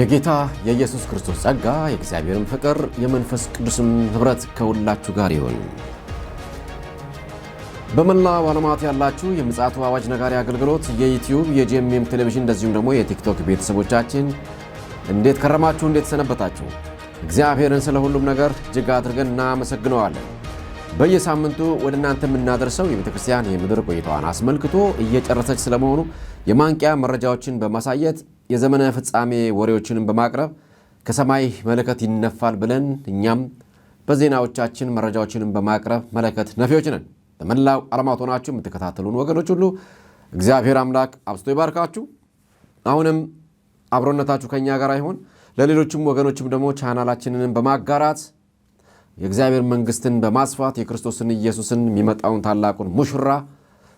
የጌታ የኢየሱስ ክርስቶስ ጸጋ የእግዚአብሔርን ፍቅር የመንፈስ ቅዱስም ህብረት ከሁላችሁ ጋር ይሁን። በመላው ዓለማት ያላችሁ የምጽአቱ አዋጅ ነጋሪ አገልግሎት የዩቲዩብ የጂኤምኤም ቴሌቪዥን እንደዚሁም ደግሞ የቲክቶክ ቤተሰቦቻችን እንዴት ከረማችሁ? እንዴት ሰነበታችሁ? እግዚአብሔርን ስለ ሁሉም ነገር እጅግ አድርገን እናመሰግነዋለን። በየሳምንቱ ወደ እናንተ የምናደርሰው የቤተክርስቲያን የምድር ቆይታዋን አስመልክቶ እየጨረሰች ስለመሆኑ የማንቂያ መረጃዎችን በማሳየት የዘመነ ፍጻሜ ወሬዎችን በማቅረብ ከሰማይ መለከት ይነፋል ብለን እኛም በዜናዎቻችን መረጃዎችን በማቅረብ መለከት ነፊዎች ነን። በመላው ዓለማት ሆናችሁ የምትከታተሉን ወገኖች ሁሉ እግዚአብሔር አምላክ አብዝቶ ይባርካችሁ። አሁንም አብሮነታችሁ ከኛ ጋር ይሁን። ለሌሎችም ወገኖችም ደግሞ ቻናላችንን በማጋራት የእግዚአብሔር መንግስትን በማስፋት የክርስቶስን ኢየሱስን የሚመጣውን ታላቁን ሙሽራ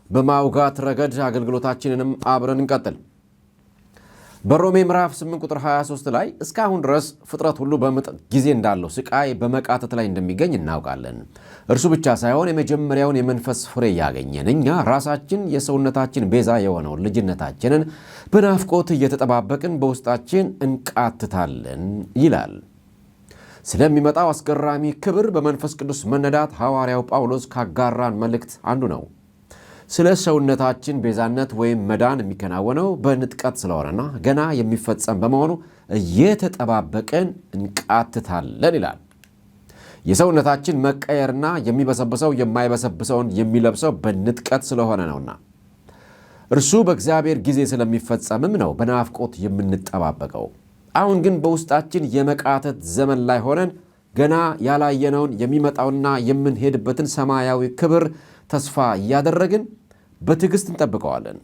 በማውጋት ረገድ አገልግሎታችንንም አብረን እንቀጥል። በሮሜ ምዕራፍ 8 ቁጥር 23 ላይ እስካሁን ድረስ ፍጥረት ሁሉ በምጥ ጊዜ እንዳለው ስቃይ በመቃተት ላይ እንደሚገኝ እናውቃለን። እርሱ ብቻ ሳይሆን የመጀመሪያውን የመንፈስ ፍሬ ያገኘን እኛ ራሳችን የሰውነታችን ቤዛ የሆነውን ልጅነታችንን በናፍቆት እየተጠባበቅን በውስጣችን እንቃትታለን ይላል። ስለሚመጣው አስገራሚ ክብር በመንፈስ ቅዱስ መነዳት ሐዋርያው ጳውሎስ ካጋራን መልእክት አንዱ ነው። ስለ ሰውነታችን ቤዛነት ወይም መዳን የሚከናወነው በንጥቀት ስለሆነና ገና የሚፈጸም በመሆኑ እየተጠባበቅን እንቃትታለን ይላል። የሰውነታችን መቀየርና የሚበሰብሰው የማይበሰብሰውን የሚለብሰው በንጥቀት ስለሆነ ነውና እርሱ በእግዚአብሔር ጊዜ ስለሚፈጸምም ነው በናፍቆት የምንጠባበቀው። አሁን ግን በውስጣችን የመቃተት ዘመን ላይ ሆነን ገና ያላየነውን የሚመጣውና የምንሄድበትን ሰማያዊ ክብር ተስፋ እያደረግን በትዕግስት እንጠብቀዋለን።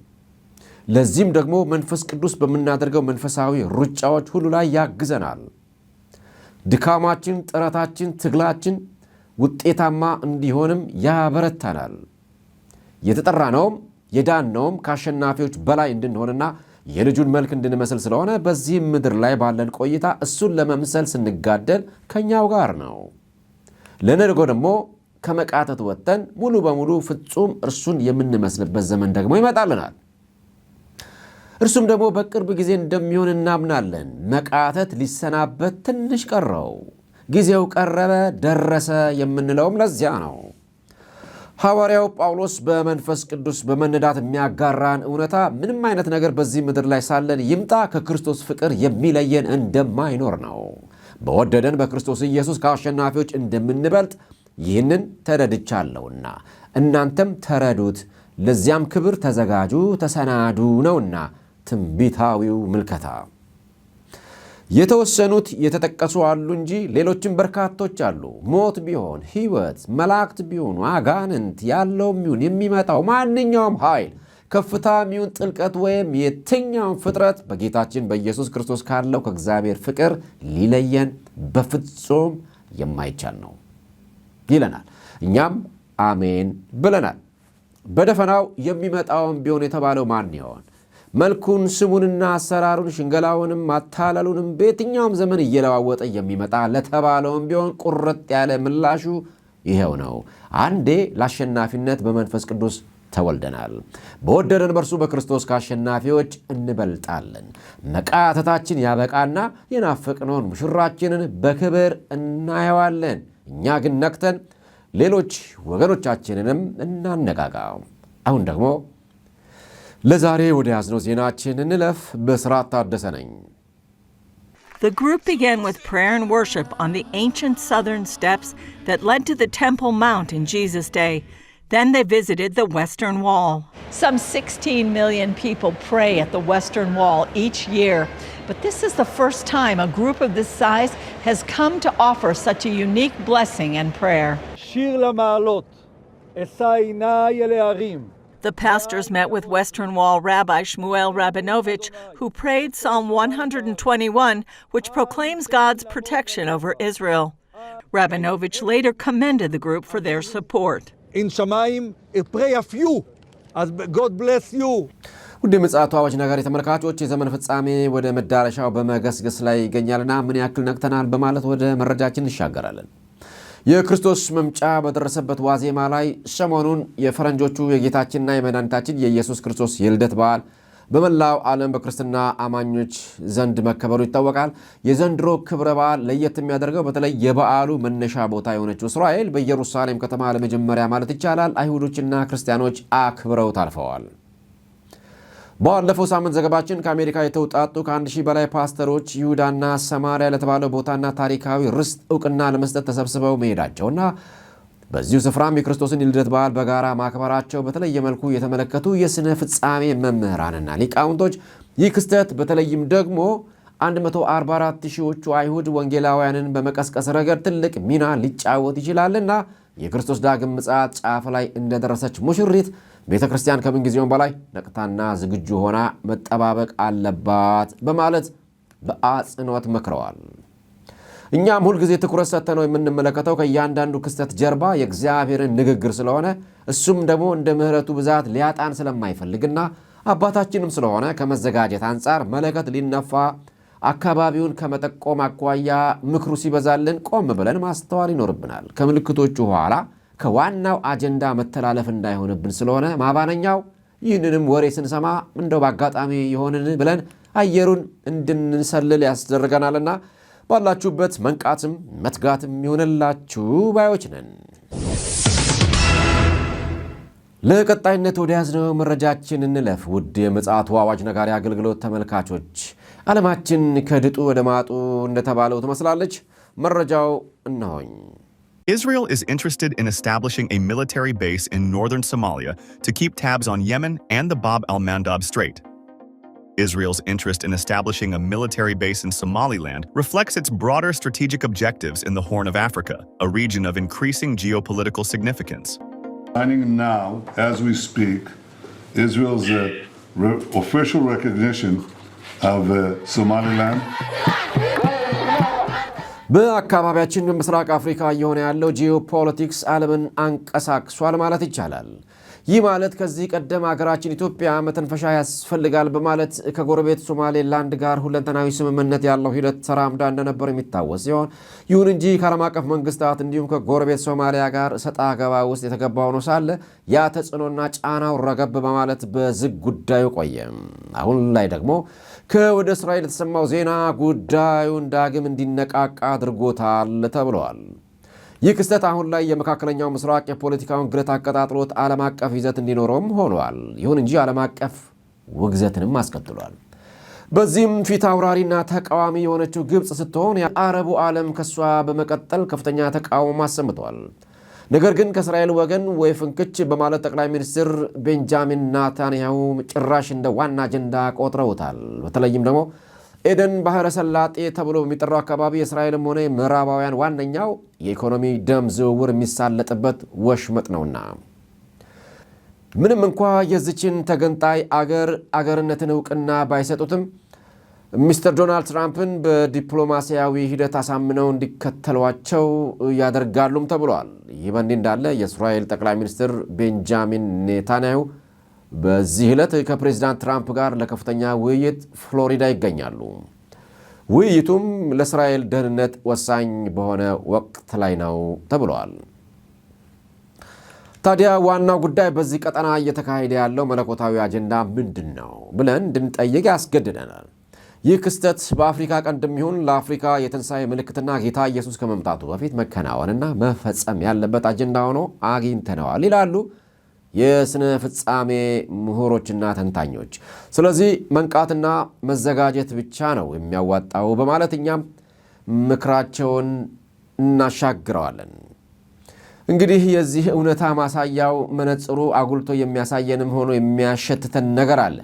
ለዚህም ደግሞ መንፈስ ቅዱስ በምናደርገው መንፈሳዊ ሩጫዎች ሁሉ ላይ ያግዘናል። ድካማችን፣ ጥረታችን፣ ትግላችን ውጤታማ እንዲሆንም ያበረታናል። የተጠራነውም የዳነውም ከአሸናፊዎች በላይ እንድንሆንና የልጁን መልክ እንድንመስል ስለሆነ በዚህ ምድር ላይ ባለን ቆይታ እሱን ለመምሰል ስንጋደል ከኛው ጋር ነው። ለነገው ደግሞ ከመቃተት ወጥተን ሙሉ በሙሉ ፍጹም እርሱን የምንመስልበት ዘመን ደግሞ ይመጣልናል። እርሱም ደግሞ በቅርብ ጊዜ እንደሚሆን እናምናለን። መቃተት ሊሰናበት ትንሽ ቀረው፣ ጊዜው ቀረበ፣ ደረሰ የምንለውም ለዚያ ነው። ሐዋርያው ጳውሎስ በመንፈስ ቅዱስ በመነዳት የሚያጋራን እውነታ ምንም አይነት ነገር በዚህ ምድር ላይ ሳለን ይምጣ ከክርስቶስ ፍቅር የሚለየን እንደማይኖር ነው። በወደደን በክርስቶስ ኢየሱስ ከአሸናፊዎች እንደምንበልጥ ይህንን ተረድቻለሁና እናንተም ተረዱት፣ ለዚያም ክብር ተዘጋጁ፣ ተሰናዱ ነውና ትንቢታዊው ምልከታ። የተወሰኑት የተጠቀሱ አሉ እንጂ ሌሎችም በርካቶች አሉ። ሞት ቢሆን ሕይወት፣ መላእክት ቢሆኑ አጋንንት፣ ያለውም ይሁን የሚመጣው ማንኛውም ኃይል፣ ከፍታም ይሁን ጥልቀት ወይም የትኛውም ፍጥረት በጌታችን በኢየሱስ ክርስቶስ ካለው ከእግዚአብሔር ፍቅር ሊለየን በፍጹም የማይቻል ነው ይለናል። እኛም አሜን ብለናል። በደፈናው የሚመጣውን ቢሆን የተባለው ማን ይሆን? መልኩን፣ ስሙንና አሰራሩን፣ ሽንገላውንም ማታለሉንም በየትኛውም ዘመን እየለዋወጠ የሚመጣ ለተባለውም ቢሆን ቁርጥ ያለ ምላሹ ይሄው ነው። አንዴ ለአሸናፊነት በመንፈስ ቅዱስ ተወልደናል። በወደደን በእርሱ በክርስቶስ ከአሸናፊዎች እንበልጣለን። መቃተታችን ያበቃና የናፈቅነውን ሙሽራችንን በክብር እናየዋለን። እኛ ግን ነቅተን ሌሎች ወገኖቻችንንም እናነቃቃው። አሁን ደግሞ ለዛሬ ወደ ያዝነው ዜናችን እንለፍ። በስራት ታደሰ ነኝ። The group began with prayer and worship on the ancient southern steps that led to the Temple Mount in Jesus' day. Then they visited the Western Wall. Some 16 million people pray at the Western Wall each year. But this is the first time a group of this size has come to offer such a unique blessing and prayer. שיר למעלות, אשא עיניי אל ההרים. The pastors met with Western Wall Rabbi Shmuel Rabinovich, who prayed Psalm 121, which proclaims God's protection over Israel. Rabinovich later commended the group for their support. In Shamayim, pray of you, as God bless you. ውድ የምጽአቱ አዋጅ ነጋሪ ተመልካቾች የዘመን ፍጻሜ ወደ መዳረሻው በመገስገስ ላይ ይገኛልና ምን ያክል ነቅተናል በማለት ወደ መረጃችን እንሻገራለን። የክርስቶስ መምጫ በደረሰበት ዋዜማ ላይ ሰሞኑን የፈረንጆቹ የጌታችንና የመድኃኒታችን የኢየሱስ ክርስቶስ የልደት በዓል በመላው ዓለም በክርስትና አማኞች ዘንድ መከበሩ ይታወቃል። የዘንድሮ ክብረ በዓል ለየት የሚያደርገው በተለይ የበዓሉ መነሻ ቦታ የሆነችው እስራኤል በኢየሩሳሌም ከተማ ለመጀመሪያ ማለት ይቻላል አይሁዶችና ክርስቲያኖች አክብረው ታልፈዋል። ባለፈው ሳምንት ዘገባችን ከአሜሪካ የተውጣጡ ከ1000 በላይ ፓስተሮች ይሁዳና ሰማሪያ ለተባለው ቦታና ታሪካዊ ርስት ዕውቅና ለመስጠት ተሰብስበው መሄዳቸውና በዚሁ ስፍራም የክርስቶስን የልደት በዓል በጋራ ማክበራቸው በተለየ መልኩ የተመለከቱ የሥነ ፍጻሜ መምህራንና ሊቃውንቶች ይህ ክስተት በተለይም ደግሞ 144 ሺዎቹ አይሁድ ወንጌላውያንን በመቀስቀስ ረገድ ትልቅ ሚና ሊጫወት ይችላልና የክርስቶስ ዳግም ምጽአት ጫፍ ላይ እንደደረሰች ሙሽሪት ቤተ ክርስቲያን ከምን ጊዜውም በላይ ነቅታና ዝግጁ ሆና መጠባበቅ አለባት በማለት በአጽንኦት መክረዋል። እኛም ሁልጊዜ ትኩረት ሰጥተነው የምንመለከተው ከእያንዳንዱ ክስተት ጀርባ የእግዚአብሔርን ንግግር ስለሆነ እሱም ደግሞ እንደ ምሕረቱ ብዛት ሊያጣን ስለማይፈልግና አባታችንም ስለሆነ ከመዘጋጀት አንጻር መለከት ሊነፋ አካባቢውን ከመጠቆም አኳያ ምክሩ ሲበዛልን ቆም ብለን ማስተዋል ይኖርብናል። ከምልክቶቹ ኋላ ከዋናው አጀንዳ መተላለፍ እንዳይሆንብን ስለሆነ ማባነኛው ይህንንም ወሬ ስንሰማ እንደው በአጋጣሚ የሆንን ብለን አየሩን እንድንሰልል ያስደርገናልና ባላችሁበት መንቃትም መትጋትም ይሆንላችሁ ባዮች ነን። ለቀጣይነት ወደ ያዝነው መረጃችን እንለፍ። ውድ የምጽአቱ አዋጅ ነጋሪ አገልግሎት ተመልካቾች፣ ዓለማችን ከድጡ ወደ ማጡ እንደተባለው ትመስላለች። መረጃው እነሆኝ። Israel is interested in establishing a military base in northern Somalia to keep tabs on Yemen and the Bab al-Mandab Strait. Israel's interest in establishing a military base in Somaliland reflects its broader strategic objectives in the Horn of Africa, a region of increasing geopolitical significance. Signing now, as we speak, Israel's official recognition of Somaliland. በአካባቢያችን በምስራቅ አፍሪካ እየሆነ ያለው ጂኦፖለቲክስ ዓለምን አንቀሳቅሷል ማለት ይቻላል። ይህ ማለት ከዚህ ቀደም ሀገራችን ኢትዮጵያ መተንፈሻ ያስፈልጋል በማለት ከጎረቤት ሶማሌላንድ ጋር ሁለንተናዊ ስምምነት ያለው ሂደት ተራምዳ እንደነበር የሚታወስ ሲሆን ይሁን እንጂ ከዓለም አቀፍ መንግስታት እንዲሁም ከጎረቤት ሶማሊያ ጋር ሰጣ ገባ ውስጥ የተገባው ነው ሳለ ያ ተጽዕኖና ጫናው ረገብ በማለት በዝግ ጉዳዩ ቆየ። አሁን ላይ ደግሞ ከወደ እስራኤል የተሰማው ዜና ጉዳዩን ዳግም እንዲነቃቃ አድርጎታል ተብሏል። ይህ ክስተት አሁን ላይ የመካከለኛው ምስራቅ የፖለቲካውን ግለት አቀጣጥሎት ዓለም አቀፍ ይዘት እንዲኖረውም ሆኗል። ይሁን እንጂ ዓለም አቀፍ ውግዘትንም አስከትሏል። በዚህም ፊት አውራሪና ተቃዋሚ የሆነችው ግብፅ ስትሆን የአረቡ ዓለም ከሷ በመቀጠል ከፍተኛ ተቃውሞ አሰምቷል። ነገር ግን ከእስራኤል ወገን ወይ ፍንክች በማለት ጠቅላይ ሚኒስትር ቤንጃሚን ናታንያሁ ጭራሽ እንደ ዋና አጀንዳ ቆጥረውታል። በተለይም ደግሞ ኤደን ባህረ ሰላጤ ተብሎ በሚጠራው አካባቢ የእስራኤልም ሆነ ምዕራባውያን ዋነኛው የኢኮኖሚ ደም ዝውውር የሚሳለጥበት ወሽመጥ ነውና ምንም እንኳ የዚችን ተገንጣይ አገርነትን ዕውቅና ባይሰጡትም ሚስተር ዶናልድ ትራምፕን በዲፕሎማሲያዊ ሂደት አሳምነው እንዲከተሏቸው ያደርጋሉም ተብሏል። ይህ በእንዲህ እንዳለ የእስራኤል ጠቅላይ ሚኒስትር ቤንጃሚን ኔታንያሁ በዚህ ዕለት ከፕሬዚዳንት ትራምፕ ጋር ለከፍተኛ ውይይት ፍሎሪዳ ይገኛሉ። ውይይቱም ለእስራኤል ደህንነት ወሳኝ በሆነ ወቅት ላይ ነው ተብሏል። ታዲያ ዋናው ጉዳይ በዚህ ቀጠና እየተካሄደ ያለው መለኮታዊ አጀንዳ ምንድን ነው ብለን እንድንጠይቅ ያስገድደናል። ይህ ክስተት በአፍሪካ ቀንድም ይሁን ለአፍሪካ የትንሣኤ ምልክትና ጌታ ኢየሱስ ከመምጣቱ በፊት መከናወንና መፈጸም ያለበት አጀንዳ ሆኖ አግኝተነዋል ይላሉ የስነ ፍጻሜ ምሁሮችና ተንታኞች። ስለዚህ መንቃትና መዘጋጀት ብቻ ነው የሚያዋጣው በማለት እኛም ምክራቸውን እናሻግረዋለን። እንግዲህ የዚህ እውነታ ማሳያው መነጽሩ አጉልቶ የሚያሳየንም ሆኖ የሚያሸትተን ነገር አለ።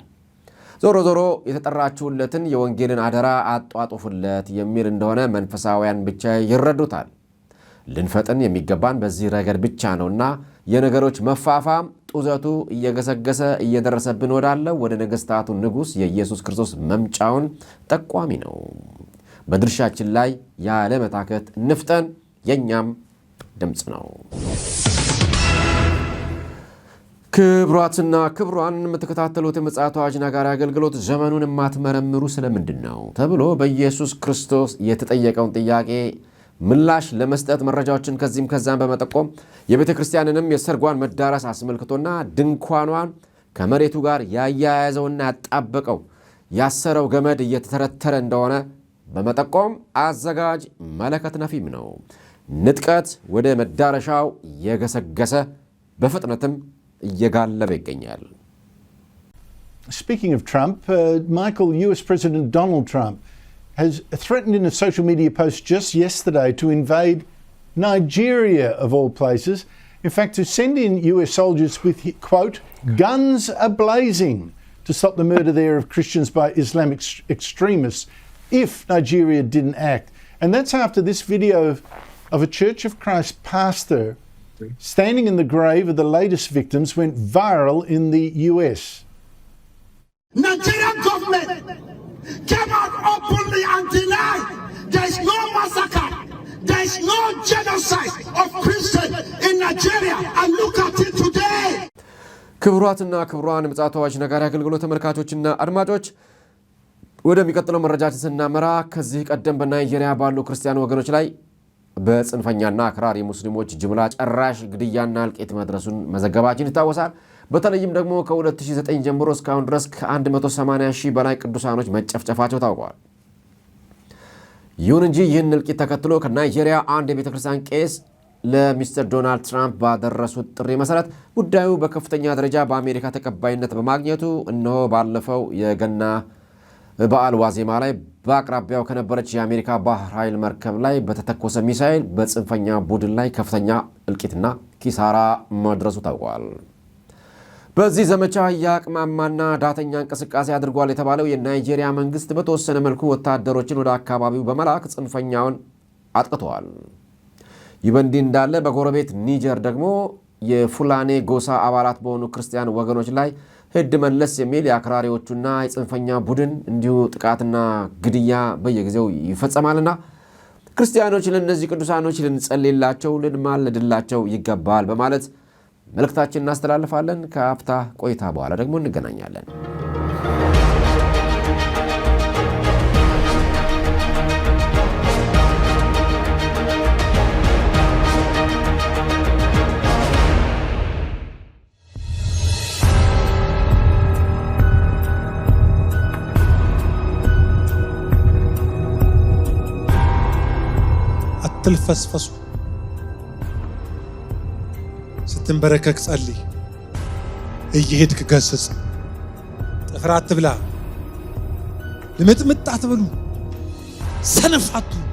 ዞሮ ዞሮ የተጠራችሁለትን የወንጌልን አደራ አጧጡፉለት የሚል እንደሆነ መንፈሳውያን ብቻ ይረዱታል። ልንፈጥን የሚገባን በዚህ ረገድ ብቻ ነውና የነገሮች መፋፋም ጡዘቱ እየገሰገሰ እየደረሰብን ወዳለው ወደ ነገሥታቱ ንጉሥ የኢየሱስ ክርስቶስ መምጫውን ጠቋሚ ነው። በድርሻችን ላይ ያለ መታከት እንፍጠን፣ የኛም ድምፅ ነው። ክብሯትና ክብሯን የምትከታተሉት የምጽአቱ አዋጅ ነጋሪ አገልግሎት ዘመኑን የማትመረምሩ ስለምንድን ነው ተብሎ በኢየሱስ ክርስቶስ የተጠየቀውን ጥያቄ ምላሽ ለመስጠት መረጃዎችን ከዚህም ከዛም በመጠቆም የቤተ ክርስቲያንንም የሰርጓን መዳረስ አስመልክቶና ድንኳኗን ከመሬቱ ጋር ያያያዘውና ያጣበቀው ያሰረው ገመድ እየተተረተረ እንደሆነ በመጠቆም አዘጋጅ መለከት ነፊም ነው። ንጥቀት ወደ መዳረሻው የገሰገሰ በፍጥነትም እየጋለበ ይገኛል። Speaking of Trump, Michael, US President Donald Trump has threatened in a social media post just yesterday to invade Nigeria, of all places. In fact, to send in US soldiers with, quote, guns a-blazing to stop the murder there of Christians by Islamic extremists if Nigeria didn't act. And that's after this video of a Church of Christ pastor standing in the grave of the latest victims went viral in the US. Nigerian government came out openly and denied there is no massacre, there is no genocide of Christians in Nigeria, and look at it today. ክቡራትና ክቡራን ምጽአቱ አዋጅ ነጋሪ አገልግሎት ተመልካቾችና አድማጮች ወደሚቀጥለው መረጃችን ስናመራ ከዚህ ቀደም በናይጄሪያ ባሉ ክርስቲያን ወገኖች ላይ በጽንፈኛና አክራሪ ሙስሊሞች ጅምላ ጨራሽ ግድያና እልቂት መድረሱን መዘገባችን ይታወሳል። በተለይም ደግሞ ከ2009 ጀምሮ እስካሁን ድረስ ከ180,000 በላይ ቅዱሳኖች መጨፍጨፋቸው ታውቋል። ይሁን እንጂ ይህን እልቂት ተከትሎ ከናይጄሪያ አንድ የቤተክርስቲያን ቄስ ለሚስተር ዶናልድ ትራምፕ ባደረሱት ጥሪ መሰረት ጉዳዩ በከፍተኛ ደረጃ በአሜሪካ ተቀባይነት በማግኘቱ እነሆ ባለፈው የገና በዓል ዋዜማ ላይ በአቅራቢያው ከነበረች የአሜሪካ ባህር ኃይል መርከብ ላይ በተተኮሰ ሚሳኤል በጽንፈኛ ቡድን ላይ ከፍተኛ እልቂትና ኪሳራ መድረሱ ታውቋል። በዚህ ዘመቻ የአቅማማና ዳተኛ እንቅስቃሴ አድርጓል የተባለው የናይጄሪያ መንግስት በተወሰነ መልኩ ወታደሮችን ወደ አካባቢው በመላክ ጽንፈኛውን አጥቅተዋል። ይህ በእንዲህ እንዳለ በጎረቤት ኒጀር ደግሞ የፉላኔ ጎሳ አባላት በሆኑ ክርስቲያን ወገኖች ላይ ሄድ መለስ የሚል የአክራሪዎቹና የጽንፈኛ ቡድን እንዲሁ ጥቃትና ግድያ በየጊዜው ይፈጸማልና ክርስቲያኖች ለእነዚህ ቅዱሳኖች ልንጸልይላቸው ልንማልድላቸው ይገባል በማለት መልእክታችንን እናስተላልፋለን። ከአፍታ ቆይታ በኋላ ደግሞ እንገናኛለን። አትልፈስፈሱ። ስትንበረከክ ጸልይ፣ እየሄድክ ገስጽ። ጥፍር አትብላ፣ ልምጥምጥ አትበሉ። ሰነፍ አትሁኑ።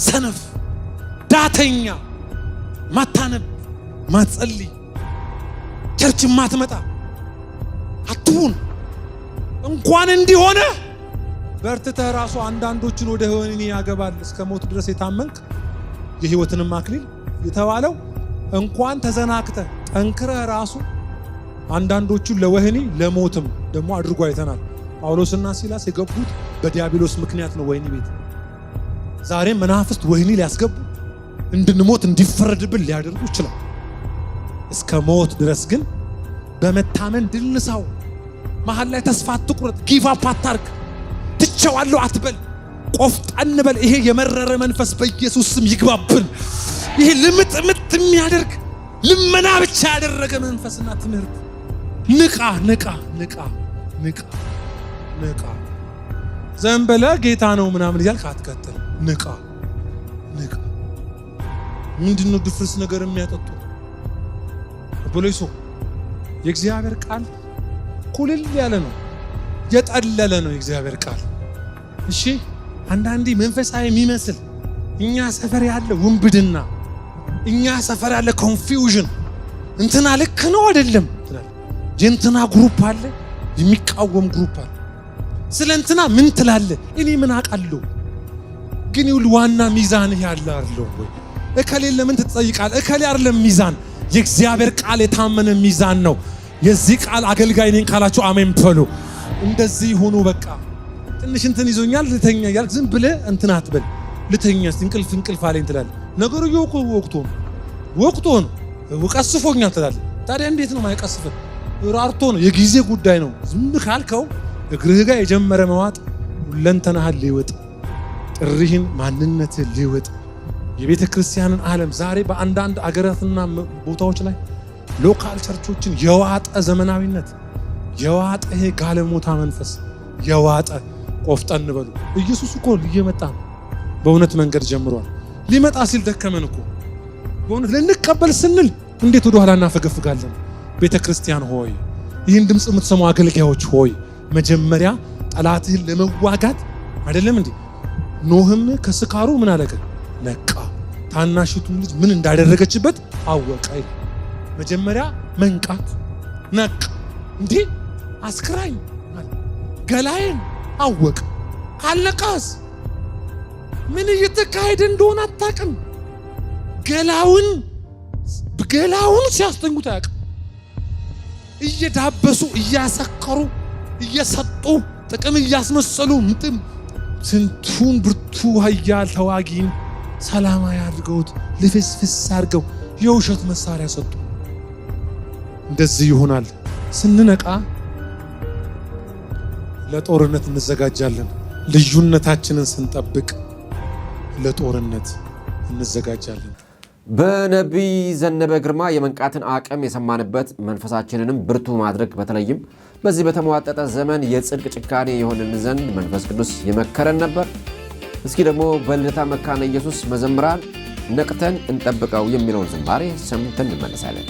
ሰነፍ፣ ዳተኛ፣ ማታነብ፣ ማትጸልይ፣ ቸርች ማትመጣ አትሁን። እንኳን እንዲሆነ በርትተህ ራሱ አንዳንዶችን ወደ ወህኒ ያገባል እስከ ሞት ድረስ የታመንክ የህይወትንም አክሊል የተባለው እንኳን ተዘናክተህ ጠንክረህ ራሱ አንዳንዶቹን ለወህኒ ለሞትም ደግሞ አድርጎ አይተናል። ጳውሎስና ሲላስ የገቡት በዲያብሎስ ምክንያት ነው ወህኒ ቤት። ዛሬም መናፍስት ወህኒ ሊያስገቡ እንድንሞት እንዲፈረድብን ሊያደርጉ ይችላል። እስከ ሞት ድረስ ግን በመታመን ድል ንሳው። መሃል ላይ ተስፋ አትቁረጥ። ጊቭ አፕ አታርግ። ትቼዋለሁ አትበል። ቆፍጠን በል። ይሄ የመረረ መንፈስ በኢየሱስ ስም ይግባብን። ይሄ ልምጥምጥ የሚያደርግ ልመና ብቻ ያደረገ መንፈስና ትምህርት ንቃ ንቃ ንቃ ንቃ ንቃ። ዘንበለ ጌታ ነው ምናምን እያልክ አትከተል። ንቃ ንቃ። ምንድነው ድፍርስ ነገር የሚያጠጡ ቦሌሶ? የእግዚአብሔር ቃል ኩልል ያለ ነው፣ የጠለለ ነው የእግዚአብሔር ቃል። እሺ አንዳንዴ መንፈሳዊ የሚመስል እኛ ሰፈር ያለ ውንብድና፣ እኛ ሰፈር ያለ ኮንፊውዥን፣ እንትና ልክ ነው አይደለም ትላል። የእንትና ግሩፕ አለ፣ የሚቃወም ግሩፕ አለ። ስለ እንትና ምን ትላለህ? እኔ ምን አውቃለሁ? ግን ይሁን ዋና ሚዛን ያለ አይደለም ወይ? እከሌ ለምን ትጠይቃለህ? እከሌ አይደለም ሚዛን። የእግዚአብሔር ቃል የታመነ ሚዛን ነው። የዚህ ቃል አገልጋይ ነኝ ካላችሁ አሜን በሉ። እንደዚህ ሆኖ በቃ ትንሽ እንትን ይዞኛል ልተኛ እያልክ ዝም ብለህ እንትን አትበል። ልተኛ እንቅልፍ አለኝ ትላለህ። ነገሩ ወቅቱ ነው ቀስፎኛል ትላለህ። ታዲያ እንዴት ነው ማይቀስፍህ? ራርቶ ነው፣ የጊዜ ጉዳይ ነው። ዝም ካልከው እግርህ ጋር የጀመረ መዋጥ ሁለንተናህን ሊወጥ፣ ጥሪህን ማንነትህን ሊወጥ፣ የቤተ ክርስቲያንን ዓለም ዛሬ በአንዳንድ አገራትና ቦታዎች ላይ ሎካል ቸርቾችን የዋጠ ዘመናዊነት፣ የዋጠ ይሄ ጋለሞታ መንፈስ የዋጠ ቆፍጠን በሉ። ኢየሱስ እኮ እየመጣ ነው። በእውነት መንገድ ጀምሯል። ሊመጣ ሲል ደከመን እኮ በእውነት ልንቀበል ስንል እንዴት ወደ ኋላ እናፈገፍጋለን? ቤተ ክርስቲያን ሆይ፣ ይህን ድምፅ የምትሰሙ አገልጋዮች ሆይ፣ መጀመሪያ ጠላትህን ለመዋጋት አይደለም እንዴ? ኖህም ከስካሩ ምን አለቀ? ነቃ። ታናሽቱን ልጅ ምን እንዳደረገችበት አወቀ። መጀመሪያ መንቃት፣ ነቃ። እንዴ አስክራኝ ገላዬን አወቀ። ካልነቃስ ምን እየተካሄደ እንደሆነ አታውቅም። ገላውን ሲያስተኙት አያውቅም። እየዳበሱ እያሰከሩ እየሰጡ ጥቅም እያስመሰሉ ምጥም ስንቱን ብርቱ ኃያል ተዋጊን ሰላማዊ አድርገውት ልፍስፍስ አድርገው የውሸት መሳሪያ ሰጡ። እንደዚህ ይሆናል። ስንነቃ ለጦርነት እንዘጋጃለን። ልዩነታችንን ስንጠብቅ ለጦርነት እንዘጋጃለን። በነቢይ ዘነበ ግርማ የመንቃትን አቅም የሰማንበት መንፈሳችንንም ብርቱ ማድረግ በተለይም በዚህ በተሟጠጠ ዘመን የጽድቅ ጭካኔ የሆንን ዘንድ መንፈስ ቅዱስ የመከረን ነበር። እስኪ ደግሞ በልደታ መካነ ኢየሱስ መዘምራን ነቅተን እንጠብቀው የሚለውን ዝማሬ ሰምተን እንመለሳለን።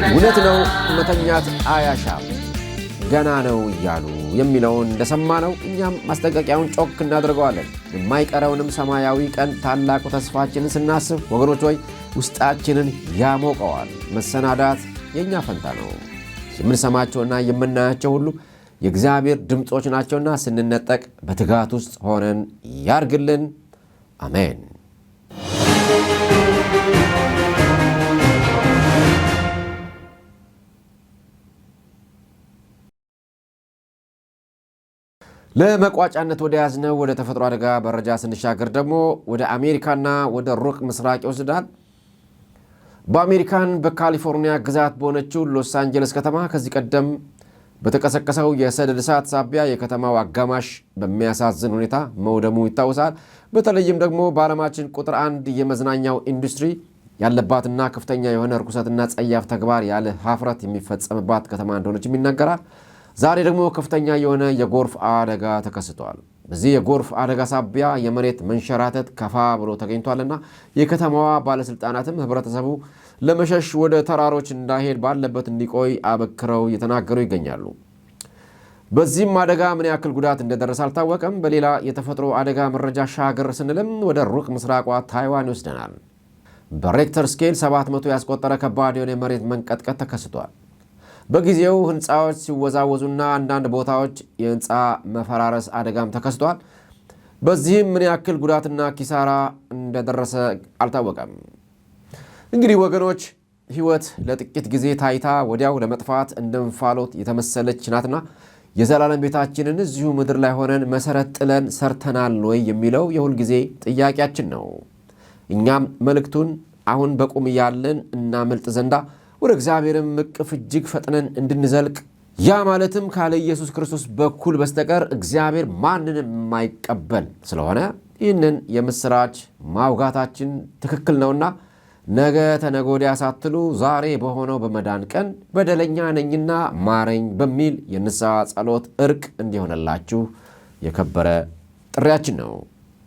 እውነት ነው መተኛት አያሻም ገና ነው እያሉ የሚለውን እንደሰማነው እኛም ማስጠንቀቂያውን ጮክ እናደርገዋለን። የማይቀረውንም ሰማያዊ ቀን ታላቁ ተስፋችንን ስናስብ ወገኖች ሆይ ውስጣችንን ያሞቀዋል። መሰናዳት የእኛ ፈንታ ነው። የምንሰማቸውና የምናያቸው ሁሉ የእግዚአብሔር ድምፆች ናቸውና ስንነጠቅ በትጋት ውስጥ ሆነን ያርግልን። አሜን። ለመቋጫነት ወደ ያዝነው ወደ ተፈጥሮ አደጋ መረጃ ስንሻገር ደግሞ ወደ አሜሪካና ወደ ሩቅ ምስራቅ ይወስዳል። በአሜሪካን በካሊፎርኒያ ግዛት በሆነችው ሎስ አንጀለስ ከተማ ከዚህ ቀደም በተቀሰቀሰው የሰደድ እሳት ሳቢያ የከተማው አጋማሽ በሚያሳዝን ሁኔታ መውደሙ ይታወሳል። በተለይም ደግሞ በዓለማችን ቁጥር 1 የመዝናኛው ኢንዱስትሪ ያለባትና ከፍተኛ የሆነ ርኩሰትና ጸያፍ ተግባር ያለ ሀፍረት የሚፈጸምባት ከተማ እንደሆነችም ይነገራል። ዛሬ ደግሞ ከፍተኛ የሆነ የጎርፍ አደጋ ተከስቷል። በዚህ የጎርፍ አደጋ ሳቢያ የመሬት መንሸራተት ከፋ ብሎ ተገኝቷልና የከተማዋ ባለስልጣናትም ህብረተሰቡ ለመሸሽ ወደ ተራሮች እንዳይሄድ ባለበት እንዲቆይ አበክረው እየተናገሩ ይገኛሉ። በዚህም አደጋ ምን ያክል ጉዳት እንደደረሰ አልታወቀም። በሌላ የተፈጥሮ አደጋ መረጃ ሻገር ስንልም ወደ ሩቅ ምስራቋ ታይዋን ይወስደናል። በሬክተር ስኬል 700 ያስቆጠረ ከባድ የሆነ የመሬት መንቀጥቀጥ ተከስቷል። በጊዜው ህንፃዎች ሲወዛወዙና አንዳንድ ቦታዎች የህንፃ መፈራረስ አደጋም ተከስቷል። በዚህም ምን ያክል ጉዳትና ኪሳራ እንደደረሰ አልታወቀም። እንግዲህ ወገኖች ህይወት ለጥቂት ጊዜ ታይታ ወዲያው ለመጥፋት እንደ እንፋሎት የተመሰለች ናትና የዘላለም ቤታችንን እዚሁ ምድር ላይ ሆነን መሰረት ጥለን ሰርተናል ወይ የሚለው የሁል ጊዜ ጥያቄያችን ነው። እኛም መልእክቱን አሁን በቁም ያለን እናመልጥ ዘንዳ ወደ እግዚአብሔርም እቅፍ እጅግ ፈጥነን እንድንዘልቅ ያ ማለትም ካለ ኢየሱስ ክርስቶስ በኩል በስተቀር እግዚአብሔር ማንንም የማይቀበል ስለሆነ ይህንን የምስራች ማውጋታችን ትክክል ነውና ነገ ተነጎዲያ ሳትሉ ዛሬ በሆነው በመዳን ቀን በደለኛ ነኝና ማረኝ በሚል የንስሐ ጸሎት እርቅ እንዲሆነላችሁ የከበረ ጥሪያችን ነው።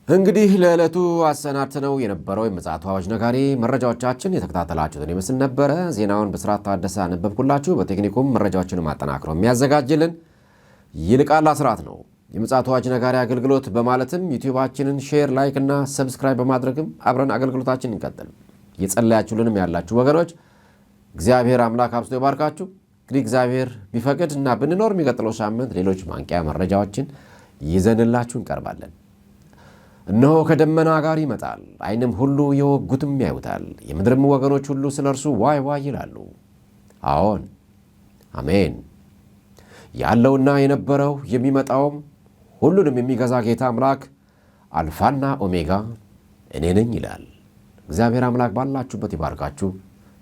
እንግዲህ ለዕለቱ አሰናድተነው የነበረው የምፅዓቱ አዋጅ ነጋሪ መረጃዎቻችን የተከታተላችሁትን ይመስል ነበረ። ዜናውን በስርዓት ታደሰ አነበብኩላችሁ። በቴክኒኩም መረጃዎችን ማጠናክረው የሚያዘጋጅልን ይልቃል አስራት ነው። የምፅዓቱ አዋጅ ነጋሪ አገልግሎት በማለትም ዩቲዩባችንን ሼር፣ ላይክ እና ሰብስክራይብ በማድረግም አብረን አገልግሎታችን እንቀጥል። የጸለያችሁልንም ያላችሁ ወገኖች እግዚአብሔር አምላክ አብዝቶ ይባርካችሁ። እንግዲህ እግዚአብሔር ቢፈቅድ እና ብንኖር የሚቀጥለው ሳምንት ሌሎች ማንቂያ መረጃዎችን ይዘንላችሁ እንቀርባለን። እነሆ ከደመና ጋር ይመጣል፣ ዓይንም ሁሉ የወጉትም ያዩታል፣ የምድርም ወገኖች ሁሉ ስለ እርሱ ዋይ ዋይ ይላሉ። አዎን አሜን። ያለውና የነበረው የሚመጣውም ሁሉንም የሚገዛ ጌታ አምላክ አልፋና ኦሜጋ እኔ ነኝ ይላል። እግዚአብሔር አምላክ ባላችሁበት ይባርካችሁ።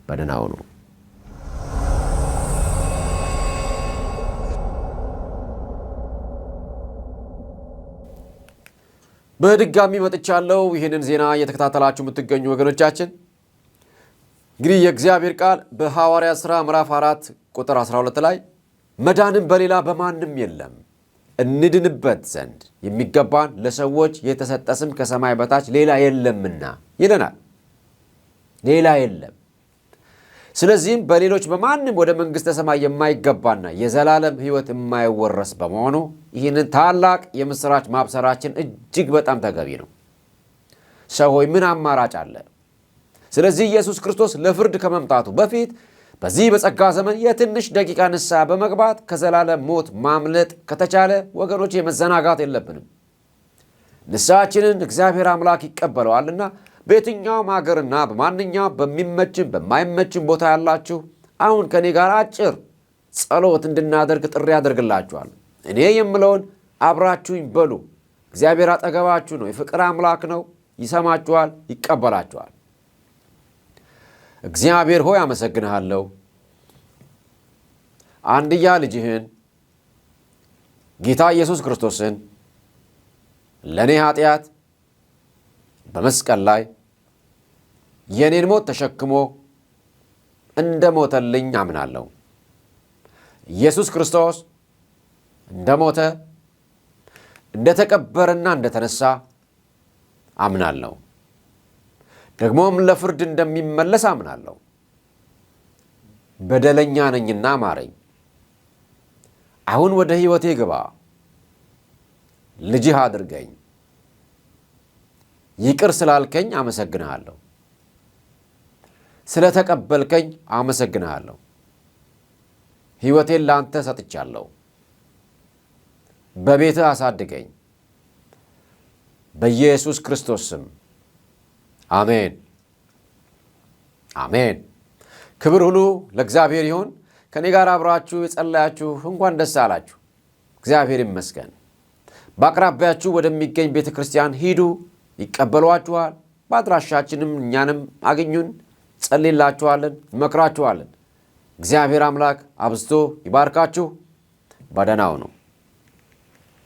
በደህና ሁኑ። በድጋሚ መጥቻለሁ። ይህንን ዜና እየተከታተላችሁ የምትገኙ ወገኖቻችን እንግዲህ የእግዚአብሔር ቃል በሐዋርያት ሥራ ምዕራፍ 4 ቁጥር 12 ላይ መዳንም በሌላ በማንም የለም እንድንበት ዘንድ የሚገባን ለሰዎች የተሰጠ ስም ከሰማይ በታች ሌላ የለምና ይለናል። ሌላ የለም። ስለዚህም በሌሎች በማንም ወደ መንግሥተ ሰማይ የማይገባና የዘላለም ሕይወት የማይወረስ በመሆኑ ይህንን ታላቅ የምሥራች ማብሰራችን እጅግ በጣም ተገቢ ነው። ሰው ሆይ ምን አማራጭ አለ? ስለዚህ ኢየሱስ ክርስቶስ ለፍርድ ከመምጣቱ በፊት በዚህ በጸጋ ዘመን የትንሽ ደቂቃ ንስሐ በመግባት ከዘላለም ሞት ማምለጥ ከተቻለ ወገኖች የመዘናጋት የለብንም። ንስሐችንን እግዚአብሔር አምላክ ይቀበለዋልና በየትኛውም ሀገርና በማንኛውም በሚመችም በማይመችም ቦታ ያላችሁ አሁን ከኔ ጋር አጭር ጸሎት እንድናደርግ ጥሪ ያደርግላችኋል። እኔ የምለውን አብራችሁኝ በሉ። እግዚአብሔር አጠገባችሁ ነው። የፍቅር አምላክ ነው። ይሰማችኋል፣ ይቀበላችኋል። እግዚአብሔር ሆይ አመሰግንሃለሁ። አንድያ ልጅህን ጌታ ኢየሱስ ክርስቶስን ለእኔ ኃጢአት በመስቀል ላይ የኔን ሞት ተሸክሞ እንደ ሞተልኝ አምናለሁ። ኢየሱስ ክርስቶስ እንደ ሞተ እንደ ተቀበረና እንደ ተነሳ አምናለሁ። ደግሞም ለፍርድ እንደሚመለስ አምናለሁ። በደለኛ ነኝና ማረኝ። አሁን ወደ ሕይወቴ ግባ፣ ልጅህ አድርገኝ። ይቅር ስላልከኝ አመሰግንሃለሁ። ስለ ተቀበልከኝ አመሰግንሃለሁ። ሕይወቴን ለአንተ ሰጥቻለሁ። በቤትህ አሳድገኝ። በኢየሱስ ክርስቶስ ስም አሜን፣ አሜን። ክብር ሁሉ ለእግዚአብሔር ይሁን። ከኔ ጋር አብራችሁ የጸለያችሁ እንኳን ደስ አላችሁ። እግዚአብሔር ይመስገን። በአቅራቢያችሁ ወደሚገኝ ቤተ ክርስቲያን ሂዱ፣ ይቀበሏችኋል። በአድራሻችንም እኛንም አግኙን፣ ጸልይላችኋለን፣ እንመክራችኋለን። እግዚአብሔር አምላክ አብዝቶ ይባርካችሁ። በደህና ሁኑ።